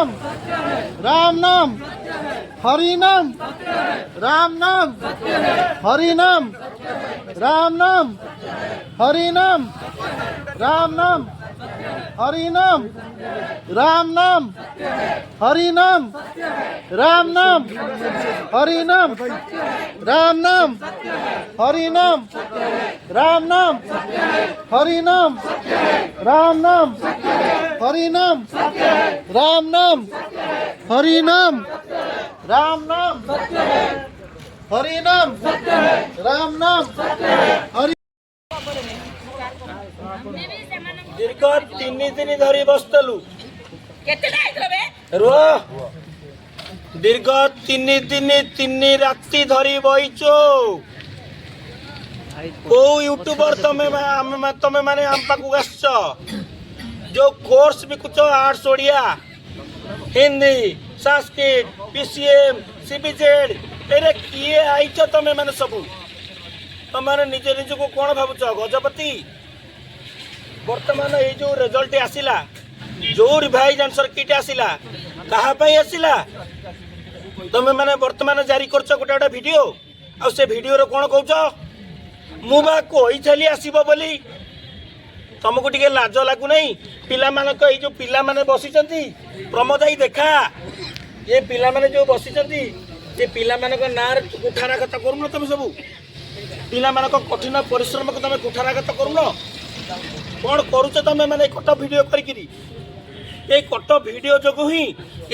नाम राम नाम हरि नाम राम नाम हरि नाम राम नाम हरि नाम राम नाम हरि नाम राम नाम हरि नाम राम नाम हरि नाम राम नाम हरि नाम राम नाम हरि नाम राम नाम हरि नाम राम नाम हरि नाम राम नाम हरि नाम राम नाम हरि दीर्घ 3 दिन धरी बसतलु दीर्घ 3 दिन 3 राति धरी बईचो को यूट्यूबर तमे माने आम पाकू आसछ जो कोर्स बिकुच arts Odia Hindi Sanskrit PCM CBZ एरे किए आईच तमे माने सब तमे माने निजे निज को कोन भाबुच गजपति वर्तमान ये जो रिजल्ट आसिला जो रिवाइज आंसर किट आसिला कहा पई आसिला तमे माने वर्तमान जारी करछ गोटे गोटे वीडियो आ से वीडियो रो कोन कहउछ मुबा कोई चली आसीबो बोली तुमको टिके लाज लागु नहीं पिला मानक ये जो पिला माने बसिचंती प्रमोदाई देखा ये पिला माने जो बसिचंती ये पिला मानक नार कुठारा कथा करूनो तुम सब पिला मानक कठिन परिश्रम को तुम कुठारा कथा करूनो कौन करुच तुम मैंने कट वीडियो करी ये कट वीडियो जो ही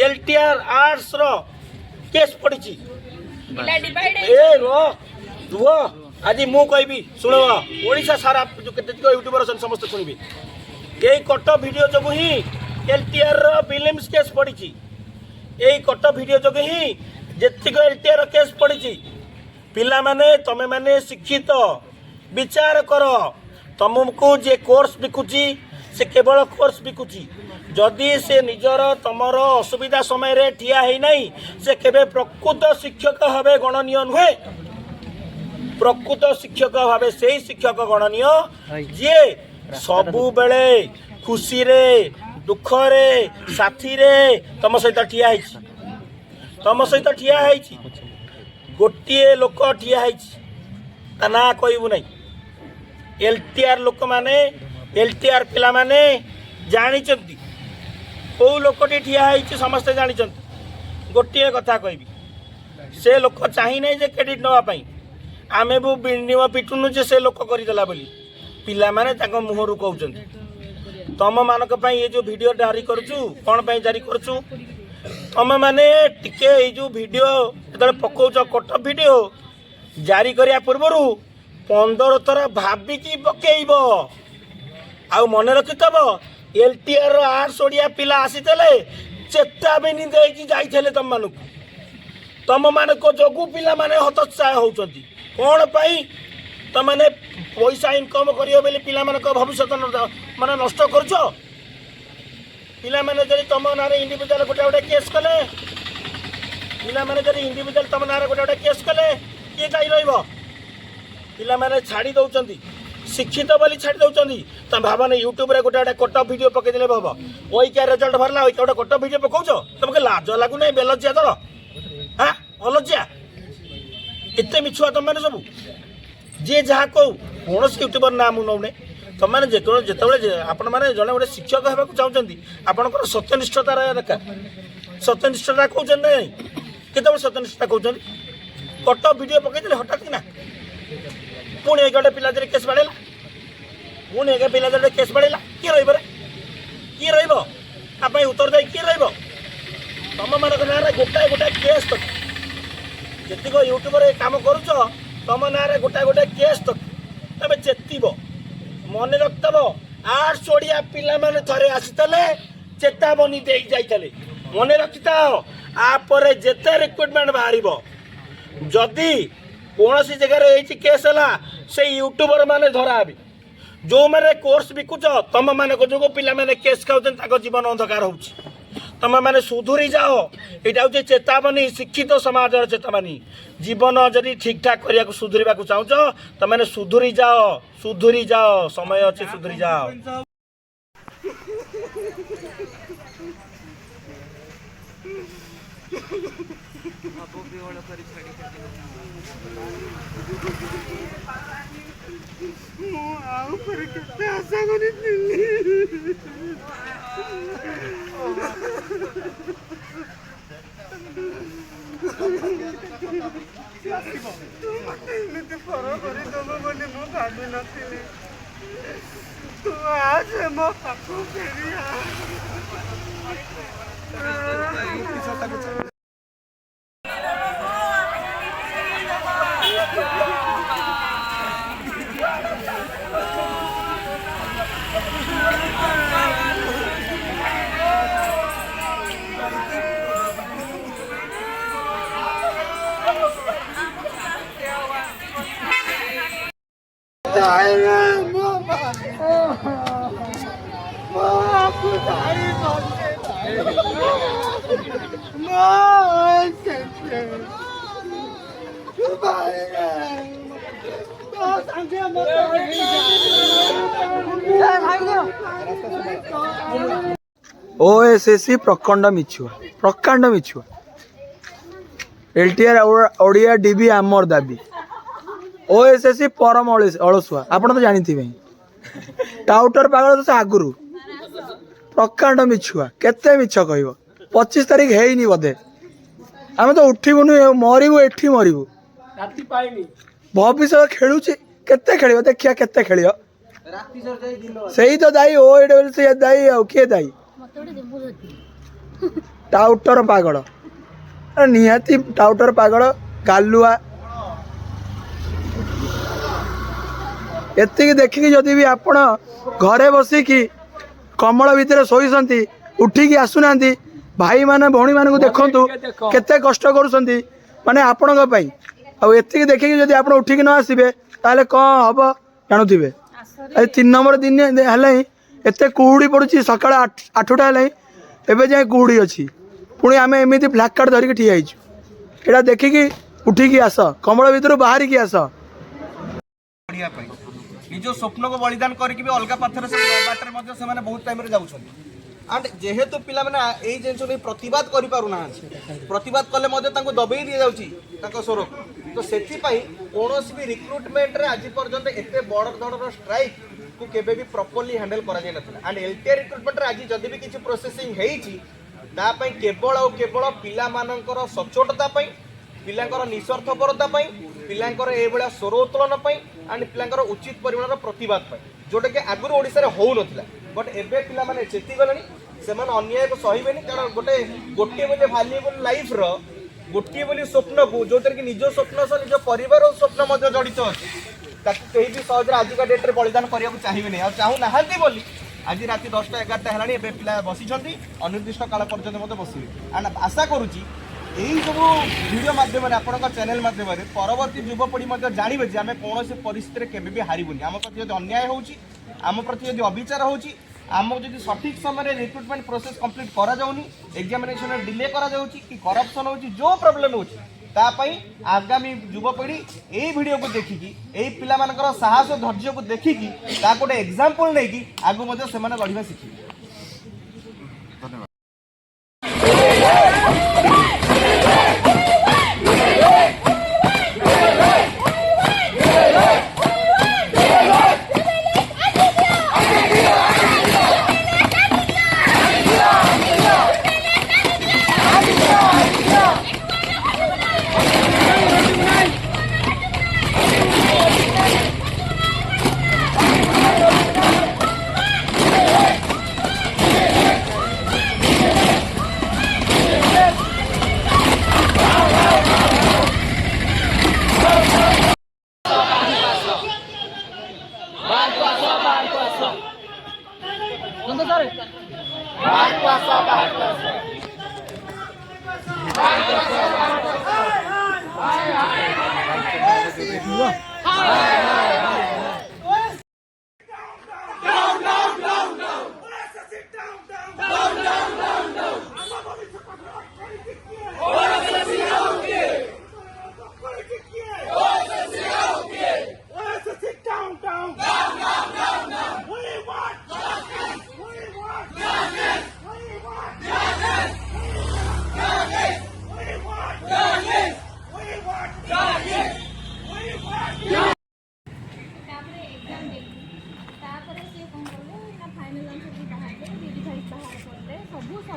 एलटीआर आर्ट्स रो केस पड़ी ए रुह आज मु कहबी शुण ओडिशा सारा जो यूट्यूबर अच्छा समस्त शुणवे ये कट वीडियो जो ही एलटीआर फिल्म्स केस पड़ी ये कट वीडियो जो ही जेतिक एलटीआर केस पड़ी पिला माने तमे माने शिक्षित विचार कर तुमको जे कोर्स बिकुची से केवल कोर्स बिकुची जदि से निजर तमर असुविधा समय रे ठिया है नहीं से केबे प्रकृत शिक्षक भावे गणनीय नुहे प्रकृत शिक्षक भावे से शिक्षक गणनीय जे सबु बेले खुशी रे दुख रे साथी रे तम सहित ठिया है तम सहित ठिया है गोटे लोक ठिया है ना कहबू नहीं एलटीआर लोक माने एलटीआर पिला माने जानी कौ लोकटी ठिया है समस्ते जानी गोटे कथा कहबी से लोक चाही नहीं जे क्रेडिट नापी आम भी निम पिटुनु जे से लोक करदेला बोली पिला माने ताको मुहरु कहउचंती तम मानक पई ये जो वीडियो जारी करछु कोन पई जारी करछु तम माने टिके ये जो वीडियो जतले पकोच कट वीडियो जारी करिया पूर्वरु 15 थर भाविकी पकेब आ मन रखिथब एलटीआर आर्ट्स ओडिया पिला आसीते चेतावनी देकी जाइए तुम मानक तुम मानक जोगु पिला माने हतोत्साह होउचंती कौन पाई तुम माने पैसा इनकम करियो बेले पिला मानक भविष्य माने नष्ट करछ पिला माने जदि तुम नारे इंडिविजुअल गोटे गोटे केस कले पिला माने जदि इंडिविजुअल तुम नारे गोटे गोटे केस कले किए जाई रहइबो पिला माने छाड़ी दउचंती शिक्षित बोली छाड़ी दउचंती तुम भावने यूट्यूब रे गोटे गोटे कट वीडियो पके देले बाबा ओई क्या रिजल्ट भरला ओई गोटे कट वीडियो पकाउछ तुमके लाज लागु नै बेलज्या दर हां अलज्या एते मिछुआ तुम माने सब जे जहा को कोनोस यूट्यूबर नाम नौने तुम माने जेतबेले आपण माने जने गोटे शिक्षक हेबाकू चाहउचंती आपनकर सत्यनिष्ठता रहा दरकार सत्यनिष्ठता कहउचन नै केतबेले सत्यनिष्ठता कहउचंती कट वीडियो पके देले हठात कि ना पुणी एक गोटे पिला केस बाड़ेला पुणी एक पिला केस बाड़ेला किए रही किए रही उत्तर दे किए तुम मान गोटाए गोटाए केस तक जी यूट्यूबर काम करुच तुम ना गोटाए गोटाए केस तक तुम चेतब मन रखिथब आर्ट्स ओडिया पिला माने थरे आसीतले चेतावनी दे जाइतले मन रखिथा आपर जेते रिक्रुटमेंट बाहर जदि कौन सी जगह ये केस है से यूट्यूबर माने धरा भी जो मैंने कोर्स बिकुच तुम मान जो पिला माने केस खाऊ जीवन अंधकार हो तुम मैंने सुधुरी जाओ यहाँ हूँ चेतावनी शिक्षित समाज चेतावनी जीवन जदि ठीक ठाक करने को सुधुरवा चाहूच तुम मैंने सुधुरी जाओ समय अच्छे सुधुरी जाओ आशा करी ଏମିତି ପର କରିଦେବ ବୋଲି ମୁଁ ଭାବିନଥିଲି। ତୁ ଆସେ ମୋ ପାଖକୁ ଫେରି ओएसएससी प्रखंड मिछुआ एलटीआर ओडिया डीबी आमर दाबी ओएसएससी परम अलसुआ आपण तो जानी थी टाउटर पागल तो आगुरु प्रखंड मिछुआ केते मिछ कह 25 तारीख है बोधे आम तो उठबुनु मरबू एठी मरबू भविष्य खेलुचे केते खेल देखिया केते खेल से तो दाई ओएडब्ल्यू से दाई आ किए दाई टाउटर पागल निहाती टाउटर पागल गालुआ एतिक देखिकी जदि भी आपण घरे बसिकी कमल भितर शोइसंती उठिकी आसुना भाई माने भौणी माने देखंतु केते कष्ट करूसंती माने आपणक पई आ एतिक देखिकी जदि आपण उठिकी न आसीबे ताले कौन हम जानुथिबे 3 नंबर दिन हेले एते कुहुड़ी पड़ुची सकाळ 8टा हेले एबे जाय कुहुड़ी अछि पुणी आम एमती फ्लैग कार्ड धरिकी ठिया एटा देखिकी उठिकी आस कमल भितर बाहरिकी आस निज स्वप्न को बलिदान करके भी अलग पाथर बाटर से बहुत टाइम एंड जेहेतु पिला माने जिन प्रतिवाद करें प्रतिवाद कले दबे दि जाऊँगी स्वर तो से कौन भी रिक्रुटमेंट रे आज पर्यंत एत बड़ धरण स्ट्राइक को केबे भी प्रॉपर्ली हैंडल करा जाय नथिला एंड एलटीआर रिक्रुटमेंट रे आज जदि भी किसी प्रोसेसिंग हेइची तापाई केवल और केवल पिला मानकर सचोटता पिलांकर निस्वार्थपरता पिलांकर एभलिया स्वर उत्तोलन एंड पिलांकर उचित परिमाण प्रतिवाद जोटा कि आगुरी ओडिसा रे हो नथिला बट एबे पिला माने चेती गलेनी सेमान अन्याय को सहीबेनी कारण गोटे बोले वैल्यूएबल लाइफ रो गोटे बोली स्वप्न को जो कि निज स्वप्न सह निज परिवार स्वप्न मध्य जड़ित अच्छी ताकि कहीं भी सहज आजिका डेट रे बलिदान करने को चाहिए आ चाहू ना बोली आज राति 10टा 11टा है पिला बसी अनिर्दिष्ट काल पर्यटन बसवे एंड आशा करुच्ची यही सब वीडियो माध्यम आपण चैनल माध्यम परवर्ती युवपीढ़ी जानवे जे आम कौन परिस्थिति केवे भी हारबुनि आम प्रति यदि अन्याय होम प्रति यदि अविचार होम जब सठिक समय रिक्रुटमेंट प्रोसेस कंप्लीट करा जाउनी एग्जामिनेशन डिले करा जाउची कि करप्शन होची जो प्रॉब्लम होची तापाई आगामी युवपीढ़ी यही वीडियो को देखिकी यही पिला मानकर साहस और धैर्य को देखिकी ता गोटे एग्जांपल नहीं कि आगु मध्य से लड़िबा शिखिबे।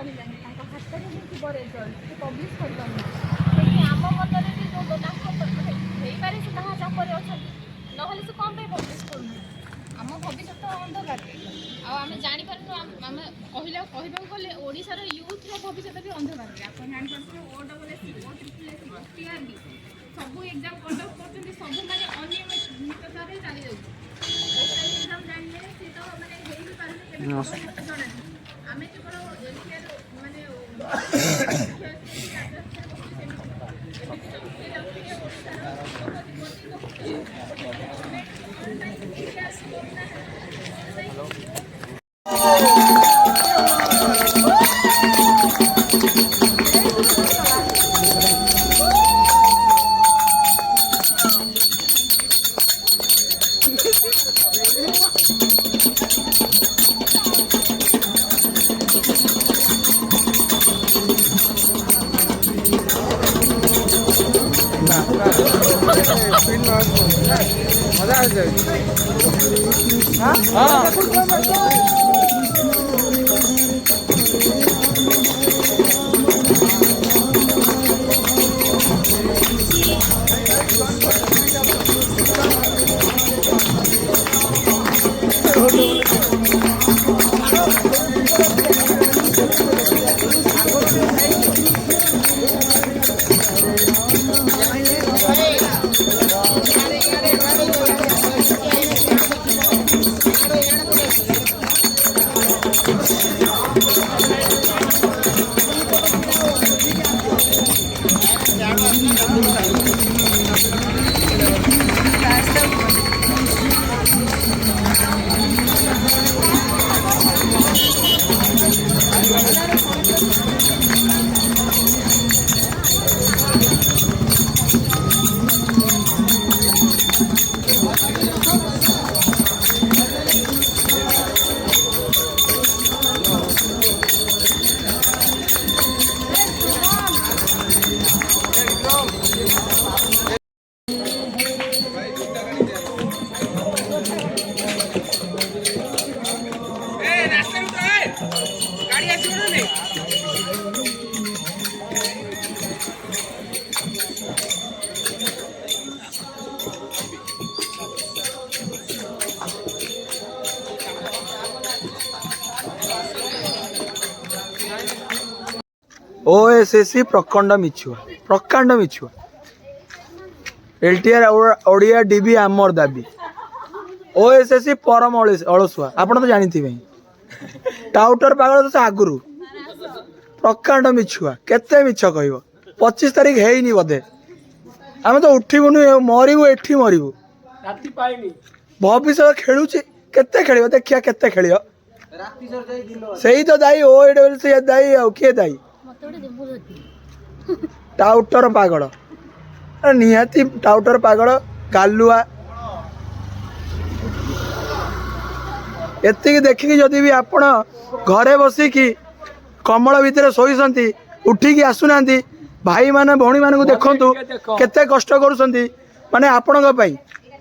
କହିଲାନି ତାଙ୍କ ହାତରେ ହିଁ ଥିବ ରେଜଲ୍ଟ ସେ ପବ୍ଲିଶ କରିପାରୁନି କିନ୍ତୁ ଆମ ମନରେ ବି ଯେଉଁ ତାଙ୍କ ମାନେ ହେଇପାରେ ସେ କାହା ଚାପରେ ଅଛନ୍ତି ନହେଲେ ସେ କ'ଣ ପାଇଁ ପବ୍ଲିଶ କରୁନାହାନ୍ତି ଆମ ଭବିଷ୍ୟତ ଅନ୍ଧକାରରେ ଆଉ ଆମେ ଜାଣିପାରୁନୁ ଆମେ କହିବାକୁ ଗଲେ ଓଡ଼ିଶାର ୟୁଥର ଭବିଷ୍ୟତ ବି ଅନ୍ଧକାରରେ ଆପଣ ଜାଣିପାରୁଥିବେ OSSC OSSC OTRB ସବୁ ଏକ୍ଜାମ୍ କଣ୍ଡକ୍ଟ କରୁଛନ୍ତି ସବୁ ମାନେ ଅନିୟମିତତାରେ ଚାଲିଯାଉଛି ଏକ୍ଜାମ୍ ଜାଣିଲେ ସେ ତ ମାନେ ହେଇ ବି ପାରୁନି କେବେ ଜଣାନି ଆମେ କେବଳ ମାନେ OSSC प्रखंड मिछुआ LTR ओडिया DB आमर दाबी OSSC परम अलसुआ आपण तो जानी थी टाउटर पागल तो आगुरु प्रखंड मिछुआ केते मिछ कहब 25 तारीख है बोधे आम तो उठबुनु मरबू एठी मरबू भविष्य खेलुची केते खेल देखिया केते खेल सही तो दाई OSSC दाई आ किए दाई टाउटर पागल निहाती टाउटर पागल गालुआ एति देखिकी जदि भी आपण घरे बसिकी कमल भितर शोइसंती उठिकी आसुना भाई माने भौणी मानू देखंतु केते कष्ट करूसंती माने आपणक पई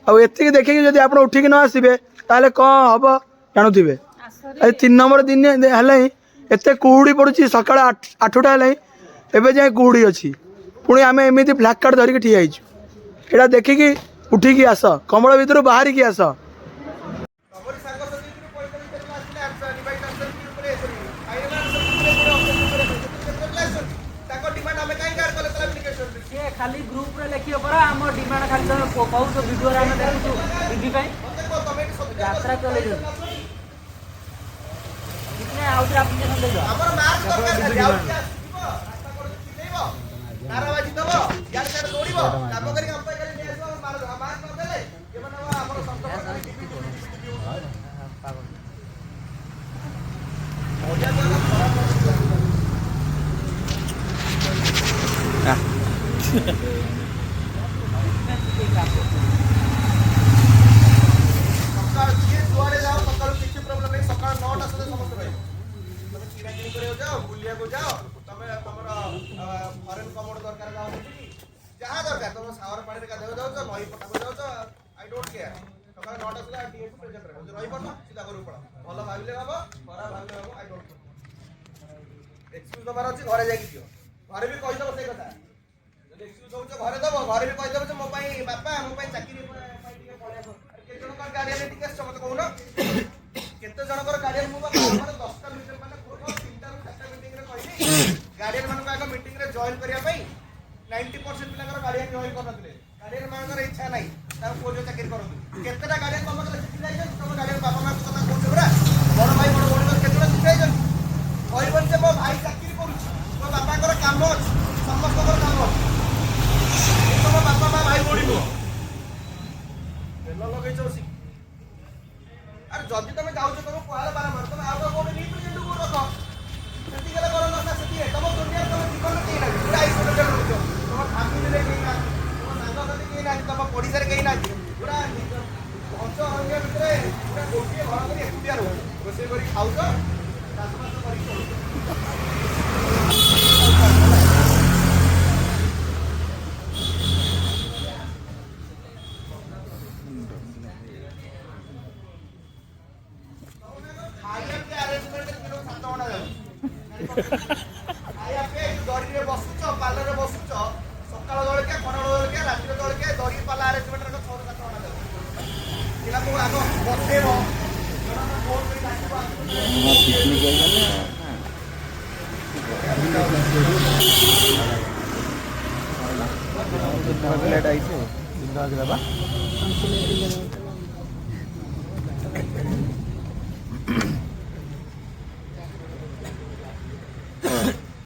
आ एति देखिकी जदि आपण उठिकी न आसीबे ताले कौन हम जानुथिबे आज 3 नंबर दिन हेले एते कुहुड़ी पड़ुची सकाळ 8टा हेले एबे जाय कुहुड़ी अछि पुणी आमे एमिति ब्लैक कार्ड धरिकी ठिया आइछु एटा देखिकी उठिकी आस कमल भितर बाहरी की आस खाली ग्रुप रे लेखियो परा हम डिमांड खाली कहू तो वीडियो रे हम देखु टीवी पे यात्रा चले जो कितने आउट एप्लीकेशन दे दो हमर मार्क दरकार देबो नाराबाजी दबो यार यार दौड़िबो काम करी हम पे करी नेसो मार्क न देले ये माने हमर संपर्क ଏକ୍ସକ୍ୟୁଜ ଦେବାର ଅଛି ଘରେ ଯାଇକି ଦିଅ ଘରେ ବି କହିଦେବ ସେଇ କଥା ଯଦି ଏକ୍ସକ୍ୟୁଜ ଦଉଛ ଘରେ ଦେବ ଘରେ ବି କହିଦେବ ଯେ ମୋ ପାଇଁ ବାପା ମୋ ପାଇଁ ଚାକିରି ପାଇଁ ଟିକେ ପଳେଇ ଆସ କେତେ ଜଣଙ୍କର ଗାର୍ଡିଆନ ଟିକେ ଆସିଛ ମତେ କହୁନ କେତେ ଜଣଙ୍କର ଗାର୍ଡିଆନ ମୁଁ ଆମର 10ଟା ମିଟିଂ ମାନେ 3ଟାରୁ 4ଟା ମିଟିଂରେ କହିଲି ଗାର୍ଡିଆନ ମାନଙ୍କୁ ଆଗ ମିଟିଂରେ ଜଏନ୍ କରିବା ପାଇଁ 90% ପିଲାଙ୍କର ଗାର୍ଡିଆନ ଜଏନ୍ କରିନଥିଲେ ଗାର୍ଡିଆନ ମାନଙ୍କର ଇଚ୍ଛା ନାହିଁ ତାଙ୍କ ପୁଅ ଝିଅ ଚାକିରି କରନ୍ତୁ କେତେଟା ଗାର୍ଡିଆନ ତମ କଲେ ଶିଖି ଯାଇଛନ୍ତି ତମ ଗାର୍ଡିଆନ ବାପା ମାଙ୍କ କଥା କହୁଛ ପୁରା ବଡ଼ ଭାଇ ବଡ଼ ଭଉଣୀ କେତେ ଜଣ ଶିଖି ଯାଇଛନ୍ତି କହିବନି ଯେ ମୋ ଭାଇ ଚାକିରି କରୁଛି ମୋ ବାପାଙ୍କର କାମ ଅଛି ସମସ୍ତଙ୍କର କାମ ଅଛି ତମ ବାପା ମା ଭାଇ ଭଉଣୀ ନୁହଁ ତେଲ ଲଗେଇଛ ବସି ଆରେ ଯଦି ତମେ ଯାଉଛ ତମ କୁଆଡ଼େ ବାରମ୍ବାର ତମେ ଆଉ କୋଉଠି ରିପ୍ରେଜେଣ୍ଟେଟିଭ୍ ରଖ ସେତିକି ହେଲେ କର ନା ସେତିକି ତମ ଦୁନିଆରେ ତମ ଜୀବନରେ କେହି ନାହିଁ ପୁରା ଆଇସୋଲେଟେଡ୍ ରହୁଛ ତମ ଫ୍ୟାମିଲିରେ କେହି ନାହାନ୍ତି ତମ ସାଙ୍ଗସାଥି କେହି ନାହାନ୍ତି ତମ ପଡ଼ିଶାରେ କେହି ନାହାନ୍ତି ପୁରା ଘଞ୍ଚ ଅରଣ୍ୟ ଭିତରେ ପୁରା ଗୋଟିଏ ଘର କରି ଏକୁଟିଆ ରହୁଛ ରୋଷେଇ କରି ଖାଉଛ ଚାଷବାସ କରିକି ଚଳୁଛ ଖାଇବା ପିଇବା ଆରେଞ୍ଜମେଣ୍ଟ କିଲୋ 7 ଘଣ୍ଟା ଯାଉଛି ଖାଇବା ପିଇବା ଦରିରେ ବସୁଛ ପାଲରେ ବସୁଛ ସକାଳ ଜଳଖିଆ ଖରାଳ ଜଳଖିଆ ରାତିରେ ଜଳଖିଆ ଦରି ପାଲା ଆରେଞ୍ଜମେଣ୍ଟ 6 7 ଘଣ୍ଟା ଯାଉଛି ପିଲାକୁ ଆଗ ବସେଇବ ଫୋନ୍ କରି ଡାକିବ ପିକନିକ୍